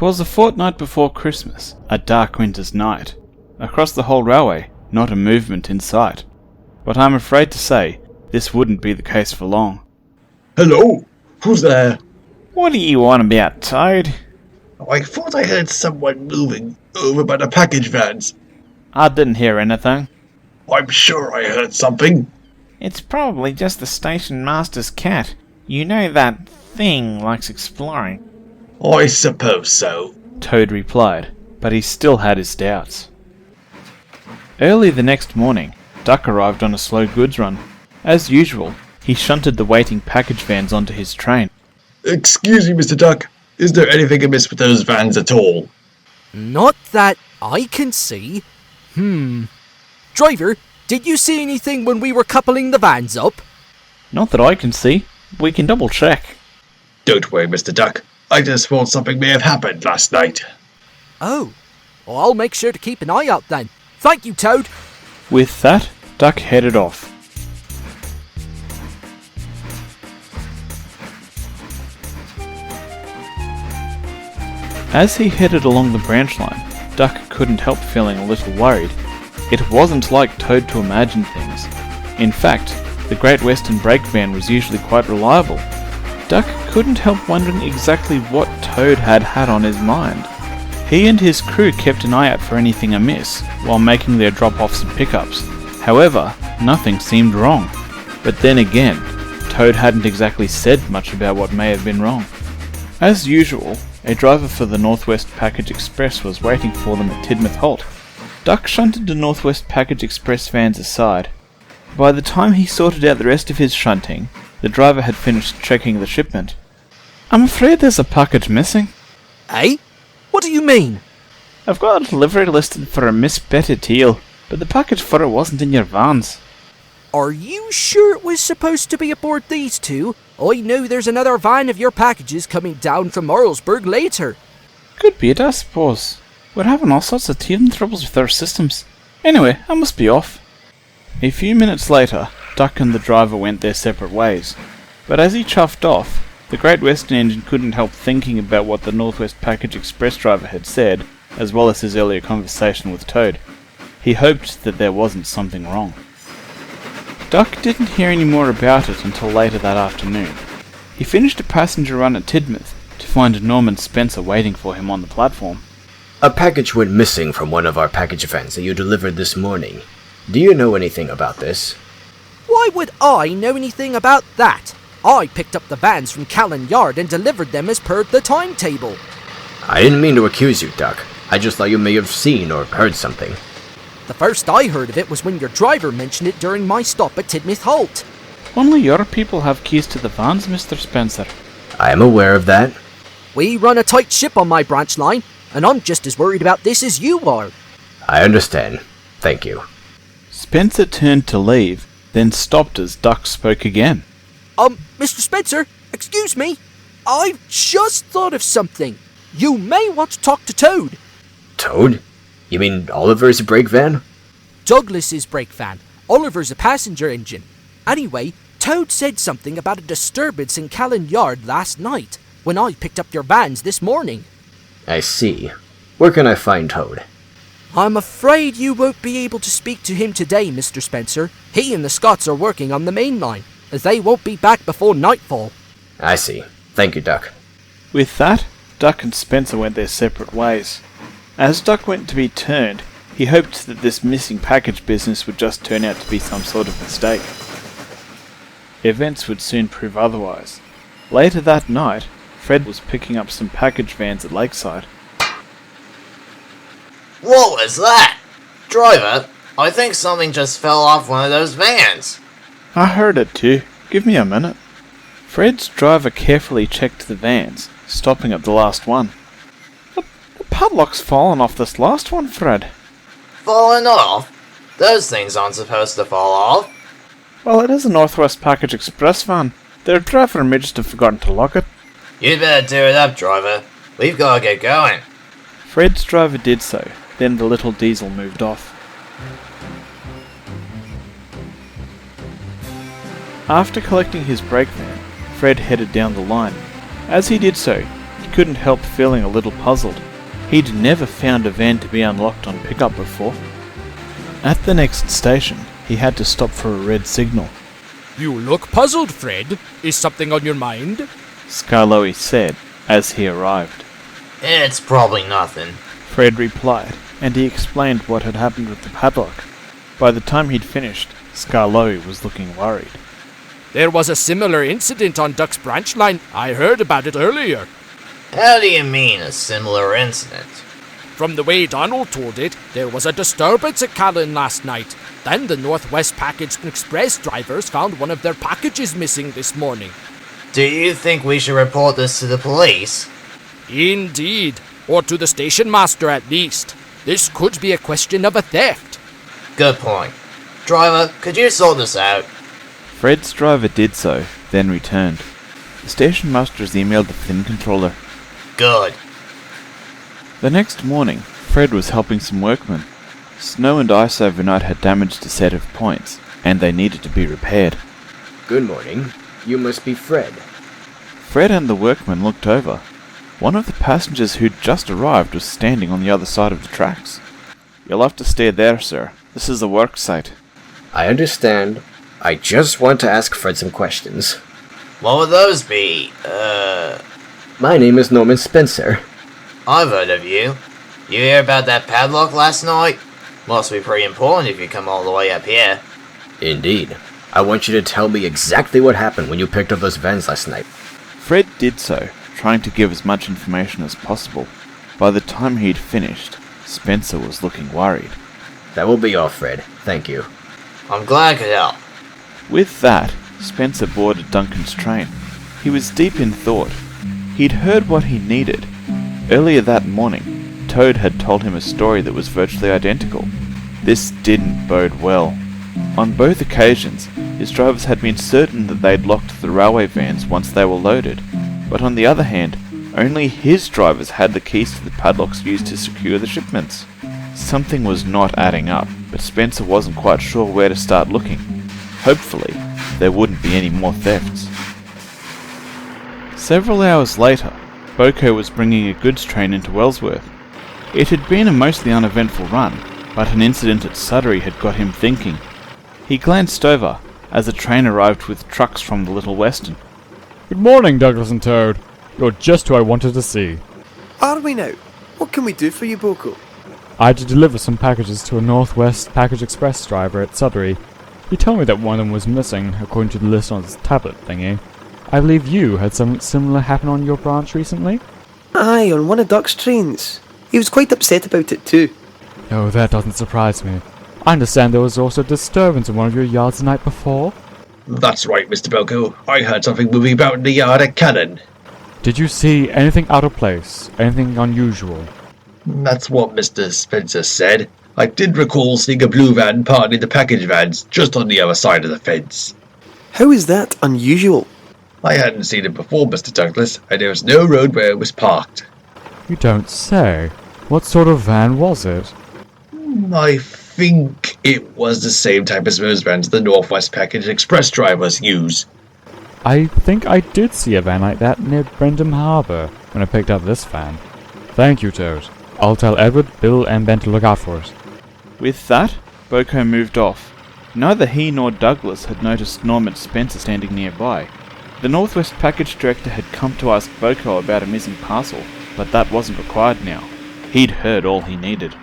'Twas a fortnight before Christmas, a dark winter's night. Across the whole railway, not a movement in sight. But I'm afraid to say, this wouldn't be the case for long. Hello? Who's there? What do you want about, Toad? I thought I heard someone moving over by the package vans. I didn't hear anything. I'm sure I heard something. It's probably just the station master's cat. You know that thing likes exploring. I suppose so, Toad replied, but he still had his doubts. Early the next morning, Duck arrived on a slow goods run. As usual, he shunted the waiting package vans onto his train. Excuse me, Mr. Duck. Is there anything amiss with those vans at all? Not that I can see. Driver, did you see anything when we were coupling the vans up? Not that I can see. We can double check. Don't worry, Mr. Duck. I just thought something may have happened last night. Oh, well, I'll make sure to keep an eye out then. Thank you, Toad. With that, Duck headed off. As he headed along the branch line, Duck couldn't help feeling a little worried. It wasn't like Toad to imagine things. In fact, the Great Western brake van was usually quite reliable. Duck couldn't help wondering exactly what Toad had on his mind. He and his crew kept an eye out for anything amiss while making their drop-offs and pickups. However, nothing seemed wrong. But then again, Toad hadn't exactly said much about what may have been wrong. As usual, a driver for the Northwest Package Express was waiting for them at Tidmouth Halt. Duck shunted the Northwest Package Express vans aside. By the time he sorted out the rest of his shunting, the driver had finished checking the shipment. I'm afraid there's a package missing. Eh? What do you mean? I've got a delivery listed for a Miss Betty Teal, but the package for it wasn't in your vans. Are you sure it was supposed to be aboard these two? I know there's another van of your packages coming down from Marlsburg later. Could be it, I suppose. We're having all sorts of teething troubles with our systems. Anyway, I must be off. A few minutes later, Duck and the driver went their separate ways. But as he chuffed off, the Great Western engine couldn't help thinking about what the Northwest Package Express driver had said, as well as his earlier conversation with Toad. He hoped that there wasn't something wrong. Duck didn't hear any more about it until later that afternoon. He finished a passenger run at Tidmouth to find Norman Spencer waiting for him on the platform. A package went missing from one of our package vans that you delivered this morning. Do you know anything about this? Why would I know anything about that? I picked up the vans from Callan Yard and delivered them as per the timetable. I didn't mean to accuse you, Duck. I just thought you may have seen or heard something. The first I heard of it was when your driver mentioned it during my stop at Tidmouth Halt. Only your people have keys to the vans, Mr. Spencer. I am aware of that. We run a tight ship on my branch line, and I'm just as worried about this as you are. I understand. Thank you. Spencer turned to leave, then stopped as Duck spoke again. Mr. Spencer, excuse me. I've just thought of something. You may want to talk to Toad. Toad? You mean Oliver's brake van? Douglas's brake van. Oliver's a passenger engine. Anyway, Toad said something about a disturbance in Callan Yard last night, when I picked up your vans this morning. I see. Where can I find Toad? I'm afraid you won't be able to speak to him today, Mr. Spencer. He and the Scots are working on the main line, as they won't be back before nightfall. I see. Thank you, Duck. With that, Duck and Spencer went their separate ways. As Duck went to be turned, he hoped that this missing package business would just turn out to be some sort of mistake. Events would soon prove otherwise. Later that night, Fred was picking up some package vans at Lakeside. What was that? Driver, I think something just fell off one of those vans. I heard it too. Give me a minute. Fred's driver carefully checked the vans, stopping at the last one. The padlock's fallen off this last one, Fred. Fallen off? Those things aren't supposed to fall off. Well, it is a Northwest Package Express van. Their driver may just have forgotten to lock it. You'd better do it up, driver. We've got to get going. Fred's driver did so. Then the little diesel moved off. After collecting his brake van, Fred headed down the line. As he did so, he couldn't help feeling a little puzzled. He'd never found a van to be unlocked on pickup before. At the next station, he had to stop for a red signal. You look puzzled, Fred. Is something on your mind? Skarloey said as he arrived. It's probably nothing. Fred replied, and he explained what had happened with the padlock. By the time he'd finished, Skarloey was looking worried. There was a similar incident on Duck's branch line. I heard about it earlier. How do you mean a similar incident? From the way Donald told it, there was a disturbance at Callan last night. Then the Northwest Package Express drivers found one of their packages missing this morning. Do you think we should report this to the police? Indeed, or to the station master at least. This could be a question of a theft. Good point. Driver, could you sort this out? Fred's driver did so, then returned. The station masters emailed the Flynn controller. Good. The next morning, Fred was helping some workmen. Snow and ice overnight had damaged a set of points, and they needed to be repaired. Good morning. You must be Fred. Fred and the workmen looked over. One of the passengers who'd just arrived was standing on the other side of the tracks. You'll have to stay there, sir. This is a work site. I understand. I just want to ask Fred some questions. What would those be? My name is Norman Spencer. I've heard of you. You hear about that padlock last night? Must be pretty important if you come all the way up here. Indeed. I want you to tell me exactly what happened when you picked up those vans last night. Fred did so, trying to give as much information as possible. By the time he'd finished, Spencer was looking worried. That will be all, Fred. Thank you. I'm glad I could help. With that, Spencer boarded Duncan's train. He was deep in thought. He'd heard what he needed. Earlier that morning, Toad had told him a story that was virtually identical. This didn't bode well. On both occasions, his drivers had been certain that they'd locked the railway vans once they were loaded, but on the other hand, only his drivers had the keys to the padlocks used to secure the shipments. Something was not adding up, but Spencer wasn't quite sure where to start looking. Hopefully, there wouldn't be any more thefts. Several hours later, Boko was bringing a goods train into Wellsworth. It had been a mostly uneventful run, but an incident at Sudbury had got him thinking. He glanced over as a train arrived with trucks from the Little Western. Good morning, Douglas and Toad. You're just who I wanted to see. Are we now? What can we do for you, Boko? I had to deliver some packages to a Northwest Package Express driver at Sudbury. He told me that one of them was missing, according to the list on his tablet thingy. I believe you had something similar happen on your branch recently? Aye, on one of Duck's trains. He was quite upset about it too. Oh, that doesn't surprise me. I understand there was also a disturbance in one of your yards the night before? That's right, Mr. Belko. I heard something moving about in the yard at Cannon. Did you see anything out of place? Anything unusual? That's what Mr. Spencer said. I did recall seeing a blue van parked in the package vans just on the other side of the fence. How is that unusual? I hadn't seen it before, Mr. Douglas, and there was no road where it was parked. You don't say. What sort of van was it? I think it was the same type as those vans the Northwest Package Express drivers use. I think I did see a van like that near Brendam Harbour when I picked up this van. Thank you, Toad. I'll tell Edward, Bill, and Ben to look out for it. With that, Boko moved off. Neither he nor Douglas had noticed Norman Spencer standing nearby. The Northwest Package Director had come to ask Boko about a missing parcel, but that wasn't required now. He'd heard all he needed.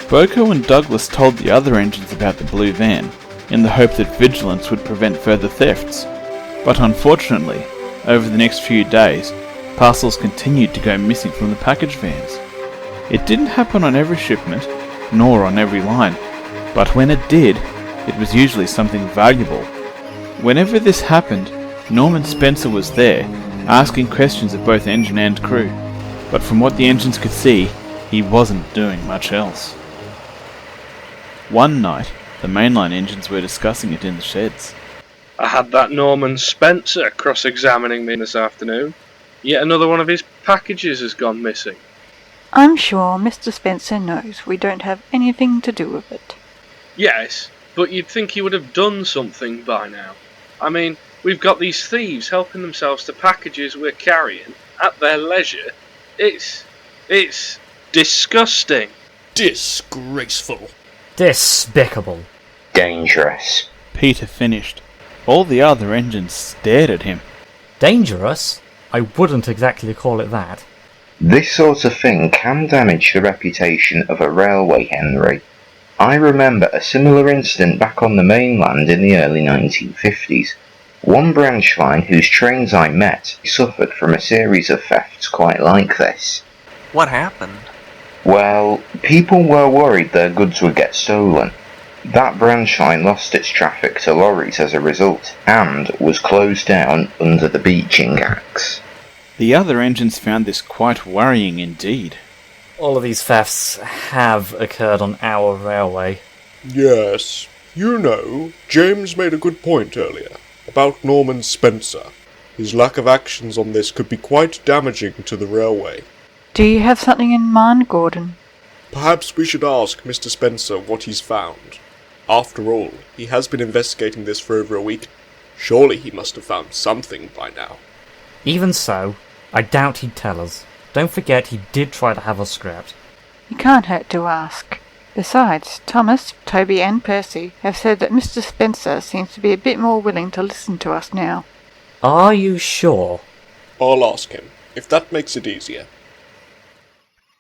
Boko and Douglas told the other engines about the blue van, in the hope that vigilance would prevent further thefts. But unfortunately, over the next few days, parcels continued to go missing from the package vans. It didn't happen on every shipment, nor on every line, but when it did, it was usually something valuable. Whenever this happened, Norman Spencer was there, asking questions of both engine and crew, but from what the engines could see, he wasn't doing much else. One night, the mainline engines were discussing it in the sheds. I had that Norman Spencer cross-examining me this afternoon. Yet another one of his packages has gone missing. I'm sure Mr. Spencer knows we don't have anything to do with it. Yes, but you'd think he would have done something by now. I mean, we've got these thieves helping themselves to packages we're carrying, at their leisure. It's disgusting. Disgraceful. Despicable. Dangerous. Peter finished. All the other engines stared at him. Dangerous? I wouldn't exactly call it that. This sort of thing can damage the reputation of a railway, Henry. I remember a similar incident back on the mainland in the early 1950s. One branch line whose trains I met suffered from a series of thefts quite like this. What happened? Well, people were worried their goods would get stolen. That branch line lost its traffic to lorries as a result, and was closed down under the Beeching Axe. The other engines found this quite worrying indeed. All of these thefts have occurred on our railway. Yes. You know, James made a good point earlier about Norman Spencer. His lack of actions on this could be quite damaging to the railway. Do you have something in mind, Gordon? Perhaps we should ask Mr. Spencer what he's found. After all, he has been investigating this for over a week. Surely he must have found something by now. Even so, I doubt he'd tell us. Don't forget he did try to have us scrapped. It can't hurt to ask. Besides, Thomas, Toby and Percy have said that Mr. Spencer seems to be a bit more willing to listen to us now. Are you sure? I'll ask him, if that makes it easier.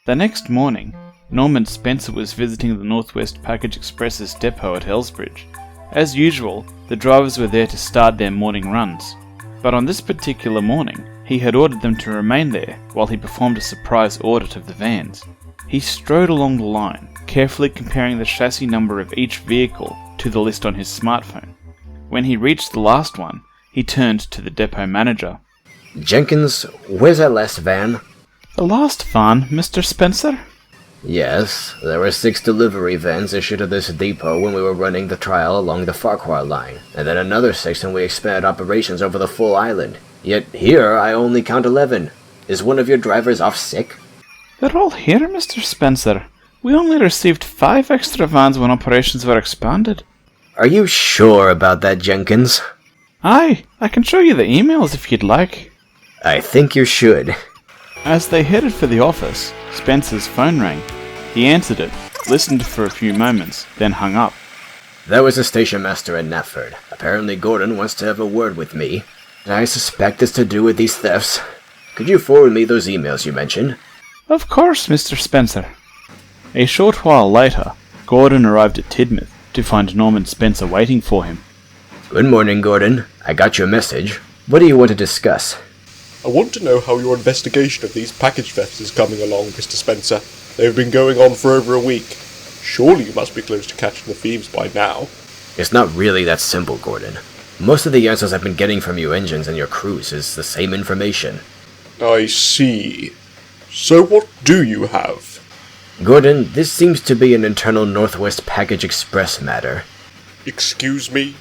The next morning, Norman Spencer was visiting the Northwest Package Express's depot at Elsbridge. As usual, the drivers were there to start their morning runs. But on this particular morning, he had ordered them to remain there while he performed a surprise audit of the vans. He strode along the line, carefully comparing the chassis number of each vehicle to the list on his smartphone. When he reached the last one, he turned to the depot manager. Jenkins, where's that last van? The last van, Mr. Spencer? Yes, there were 6 delivery vans issued to this depot when we were running the trial along the Farquhar line, and then another 6 when we expanded operations over the full island. Yet here I only count 11. Is one of your drivers off sick? They're all here, Mr. Spencer. We only received 5 extra vans when operations were expanded. Are you sure about that, Jenkins? Aye, I can show you the emails if you'd like. I think you should. As they headed for the office, Spencer's phone rang. He answered it, listened for a few moments, then hung up. That was the station master at Knapford. Apparently Gordon wants to have a word with me. I suspect it's to do with these thefts. Could you forward me those emails you mentioned? Of course, Mr. Spencer. A short while later, Gordon arrived at Tidmouth to find Norman Spencer waiting for him. Good morning, Gordon. I got your message. What do you want to discuss? I want to know how your investigation of these package thefts is coming along, Mr. Spencer. They've been going on for over a week. Surely you must be close to catching the thieves by now. It's not really that simple, Gordon. Most of the answers I've been getting from you engines and your crews is the same information. I see. So what do you have? Gordon, this seems to be an internal Northwest Package Express matter. Excuse me?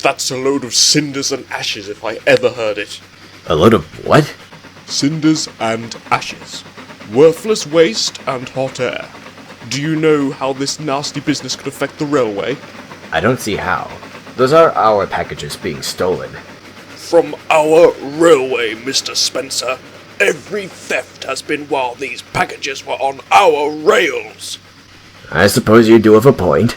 That's a load of cinders and ashes if I ever heard it. A load of what? Cinders and ashes. Worthless waste and hot air. Do you know how this nasty business could affect the railway? I don't see how. Those are our packages being stolen. From our railway, Mr. Spencer. Every theft has been while these packages were on our rails. I suppose you do have a point.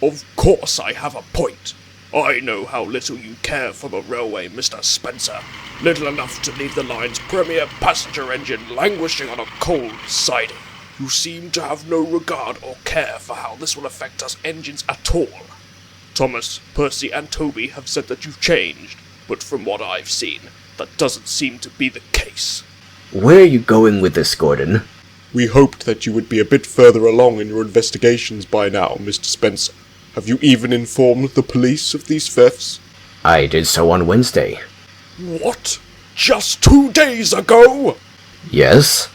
Of course I have a point. I know how little you care for the railway, Mr. Spencer. Little enough to leave the line's premier passenger engine languishing on a cold siding. You seem to have no regard or care for how this will affect us engines at all. Thomas, Percy and Toby have said that you've changed, but from what I've seen, that doesn't seem to be the case. Where are you going with this, Gordon? We hoped that you would be a bit further along in your investigations by now, Mr. Spencer. Have you even informed the police of these thefts? I did so on Wednesday. What? Just 2 days ago? Yes?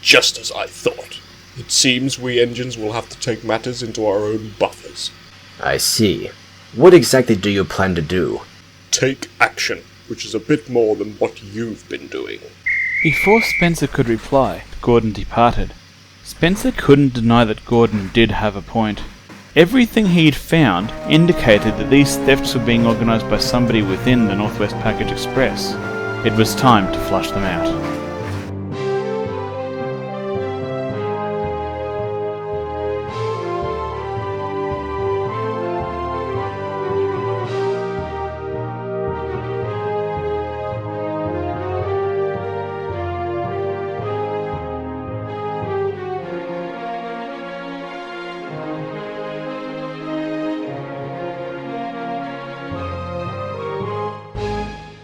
Just as I thought. It seems we engines will have to take matters into our own buffers. I see. What exactly do you plan to do? Take action, which is a bit more than what you've been doing. Before Spencer could reply, Gordon departed. Spencer couldn't deny that Gordon did have a point. Everything he'd found indicated that these thefts were being organised by somebody within the Northwest Package Express. It was time to flush them out.